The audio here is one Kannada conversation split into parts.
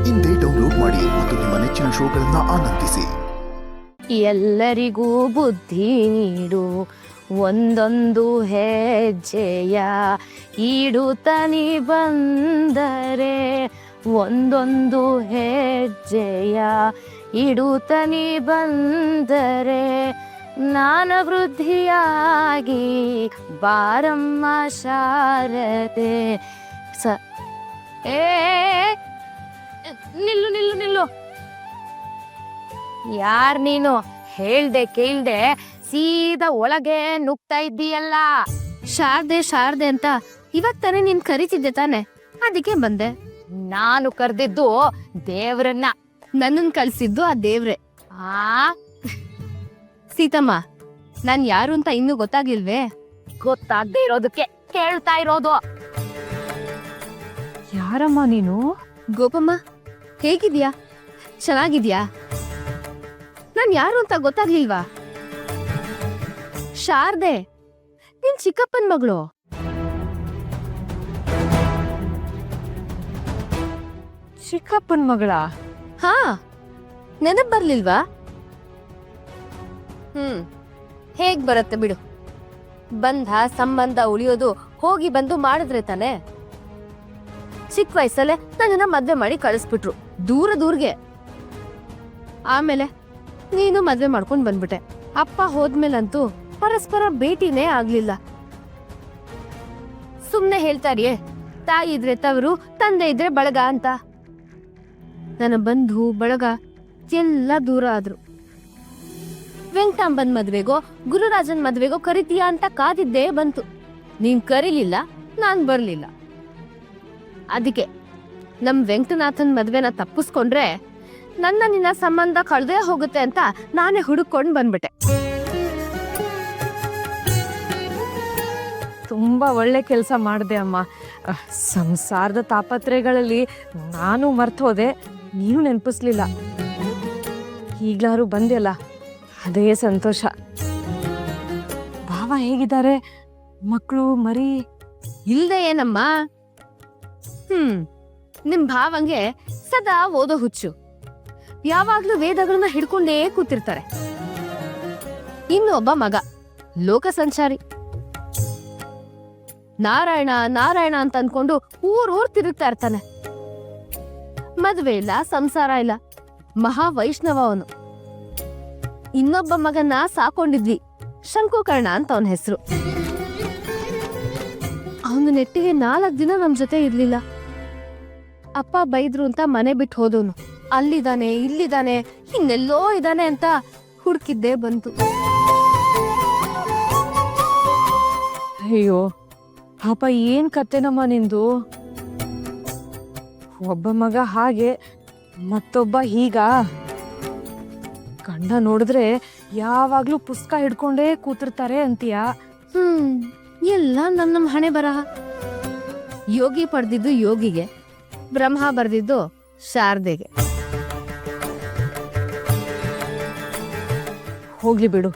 ಇಂದೇ ಡೌನ್ಲೋಡ್ ಮಾಡಿ ಮತ್ತು ನಿಮ್ಮ ನೆಚ್ಚಿನ ಶೋಗಳನ್ನ ಆನಂದಿಸಿ. ಎಲ್ಲರಿಗೂ ಬುದ್ಧಿ ನೀಡು, ಒಂದೊಂದು ಹೆಜ್ಜೆಯ ಇಡುತ್ತನಿ ಬಂದರೆ, ಒಂದೊಂದು ಹೆಜ್ಜೆಯ ಇಡುತ್ತನಿ ಬಂದರೆ, ಜ್ಞಾನ ವೃದ್ಧಿಯಾಗಿ ಬಾರಮ್ಮ ಶಾರದೆ. ನಿಲ್ಲು ನಿಲ್ಲು ನಿಲ್ಲು. ಯಾರ್ ನೀನು? ಹೇಳ್ದೆ ಕೇಳ್ದೆ ಸೀದಾ ಒಳಗೆ ನುಗ್ತಾ ಇದ್ದೀಯಲ್ಲ. ಶಾರದೆ ಶಾರದೆ ಅಂತ ಇವಾಗ ತಾನೇ ನೀನ್ ಕರಿತಿದ್ದೆ ತಾನೆ, ಅದಕ್ಕೆ ಬಂದೆ. ನಾನು ಕರ್ದಿದ್ದು ದೇವ್ರನ್ನ, ನನ್ನನ್ ಕಳ್ಸಿದ್ದು ಆ ದೇವ್ರೆ. ಸೀತಮ್ಮ, ನಾನ್ ಯಾರು ಅಂತ ಇನ್ನೂ ಗೊತ್ತಾಗಿಲ್ವೇ? ಗೊತ್ತಾಗದೆ ಇರೋದಕ್ಕೆ ಕೇಳ್ತಾ ಇರೋದು. ಯಾರಮ್ಮ ನೀನು? ಗೋಪಮ್ಮ, ಹೇಗಿದ್ಯಾ? ಚೆನ್ನಾಗಿದ್ಯಾ? ನಾನ್ ಯಾರು ಅಂತ ಗೊತ್ತಾಗ್ಲಿಲ್ವಾ? ಶಾರದೆ, ನಿನ್ ಚಿಕ್ಕಪ್ಪನ್ ಮಗಳು. ಚಿಕ್ಕಪ್ಪನ್ ಮಗಳ? ಹಾ, ನೆನಪ್ ಬರ್ಲಿಲ್ವಾ? ಹೇಗ್ ಬರತ್ತೆ ಬಿಡು. ಬಂಧ ಸಂಬಂಧ ಉಳಿಯೋದು ಹೋಗಿ ಬಂದು ಮಾಡಿದ್ರೆ ತಾನೆ. ಚಿಕ್ಕ ವಯಸ್ಸಲ್ಲೇ ನನ್ನನ್ನ ಮದ್ವೆ ಮಾಡಿ ಕಳಿಸ್ಬಿಟ್ರು ದೂರಗೆ. ಆಮೇಲೆ ನೀನು ಮದ್ವೆ ಮಾಡ್ಕೊಂಡ್ ಬಂದ್ಬಿಟ್ಟೆ. ಅಪ್ಪ ಹೋದ್ಮೇಲಂತೂ ಪರಸ್ಪರ ಭೇಟಿನೇ ಆಗ್ಲಿಲ್ಲ. ಸುಮ್ನೆ ಹೇಳ್ತಾರಿಯೇ, ತಾಯಿ ಇದ್ರೆ ತವರು, ತಂದೆ ಇದ್ರೆ ಬಳಗ ಅಂತ. ನನ್ನ ಬಂಧು ಬಳಗ ಎಲ್ಲ ದೂರ ಆದ್ರು. ವೆಂಕಟಾಂಬನ್ ಮದ್ವೆಗೋ ಗುರುರಾಜನ್ ಮದ್ವೆಗೋ ಕರಿತೀಯಾ ಅಂತ ಕಾದಿದ್ದೇ ಬಂತು. ನೀನ್ ಕರೀಲಿಲ್ಲ, ನಾನ್ ಬರ್ಲಿಲ್ಲ. ಅದಕ್ಕೆ ನಮ್ ವೆಂಕಟನಾಥನ್ ಮದ್ವೆನ ತಪ್ಪಿಸ್ಕೊಂಡ್ರೆ ನನ್ನ ನಿನ್ನ ಸಂಬಂಧ ಕಳ್ದೇ ಹೋಗುತ್ತೆ ಅಂತ ನಾನೇ ಹುಡುಕೊಂಡ್ ಬಂದ್ಬಿಟ್ಟೆ. ತುಂಬಾ ಒಳ್ಳೆ ಕೆಲಸ ಮಾಡಿದೆ ಅಮ್ಮ. ಸಂಸಾರದ ತಾಪತ್ರೆಗಳಲ್ಲಿ ನಾನು ಮರ್ತೋದೆ, ನೀನು ನೆನಪಿಸ್ಲಿಲ್ಲ. ಈಗ್ಲಾರು ಬಂದ್ಯಲ್ಲ, ಅದೇ ಸಂತೋಷ. ಭಾವ ಹೇಗಿದ್ದಾರೆ? ಮಕ್ಕಳು ಮರಿ? ಇಲ್ದೆ ಏನಮ್ಮ. ನಿಮ್ ಭಾವಂಗೆ ಸದಾ ಓದೋ ಹುಚ್ಚು. ಯಾವಾಗ್ಲೂ ವೇದಗಳನ್ನ ಹಿಡ್ಕೊಂಡೇ ಕೂತಿರ್ತಾರೆ. ಇನ್ನೊಬ್ಬ ಮಗ ಲೋಕ ಸಂಚಾರಿ. ನಾರಾಯಣ ನಾರಾಯಣ ಅಂತ ಅನ್ಕೊಂಡು ಊರ್ ತಿರುಗ್ತಾ ಇರ್ತಾನೆ. ಮದ್ವೆ ಇಲ್ಲ, ಸಂಸಾರ ಇಲ್ಲ, ಮಹಾ ವೈಷ್ಣವ ಅವನು. ಇನ್ನೊಬ್ಬ ಮಗನ್ನ ಸಾಕೊಂಡಿದ್ವಿ, ಶಂಕುಕರ್ಣ ಅಂತ ಅವನ ಹೆಸರು. ಅವನು ನೆಟ್ಟಿಗೆ 4 ದಿನ ನಮ್ ಜೊತೆ ಇರ್ಲಿಲ್ಲ. ಅಪ್ಪ ಬೈದ್ರು ಅಂತ ಮನೆ ಬಿಟ್ಟು ಹೋದವನು. ಅಲ್ಲಿದ್ದಾನೆ, ಇಲ್ಲಿದ್ದಾನೆ, ಇನ್ನೆಲ್ಲೋ ಇದ್ದಾನೆ ಅಂತ ಹುಡುಕಿದ್ದೇ ಬಂತು. ಅಯ್ಯೋ ಪಾಪ, ಏನ್ ಕತೆನಮ್ಮ ನಿಂದು. ಒಬ್ಬ ಮಗ ಹಾಗೆ, ಮತ್ತೊಬ್ಬ ಹೀಗ. ಗಂಡ ನೋಡಿದ್ರೆ ಯಾವಾಗ್ಲೂ ಪುಸ್ತಕ ಹಿಡ್ಕೊಂಡೇ ಕೂತಿರ್ತಾರೆ ಅಂತೀಯ. ಎಲ್ಲ ನಮ್ಮ ಹಣೆ ಬರಹ. ಯೋಗಿ ಪಡೆದಿದ್ದು ಯೋಗಿಗೆ, ಬ್ರಹ್ಮ ಬರ್ದಿದ್ದು ಶಾರದೆಗೆ. ಹೋಗ್ಲಿ ಬಿಡು,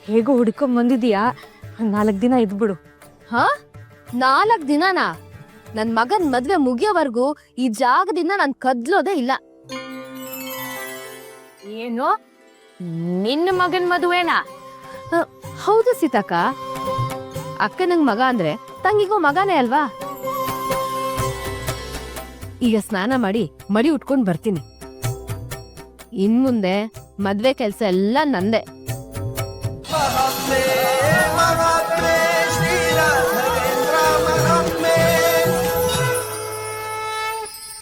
ಹೇಗೋ ಹುಡ್ಕೊಂಡ್ ಬಂದಿದೀಯಾ, 4 ದಿನ ಇದ್ಬಿಡು. 4 ದಿನನಾ? ನನ್ ಮಗನ್ ಮದ್ವೆ ಮುಗಿಯೋವರೆಗೂ ಈ ಜಾಗದಿಂದ ನಾನ್ ಕದ್ಲೋದೇ ಇಲ್ಲ. ಏನು, ನಿನ್ನ ಮಗನ್ ಮದುವೆನಾ? ಹೌದು ಸೀತಕ್ಕ. ಅಕ್ಕನಂಗ್ ಮಗ ಅಂದ್ರೆ ತಂಗಿಗೂ ಮಗನೇ ಅಲ್ವಾ? ಈಗ ಸ್ನಾನ ಮಾಡಿ ಮಡಿ ಉಟ್ಕೊಂಡ್ ಬರ್ತೀನಿ. ಇನ್ಮುಂದೆ ಮದ್ವೆ ಕೆಲ್ಸ ಎಲ್ಲ ನಂದೇ.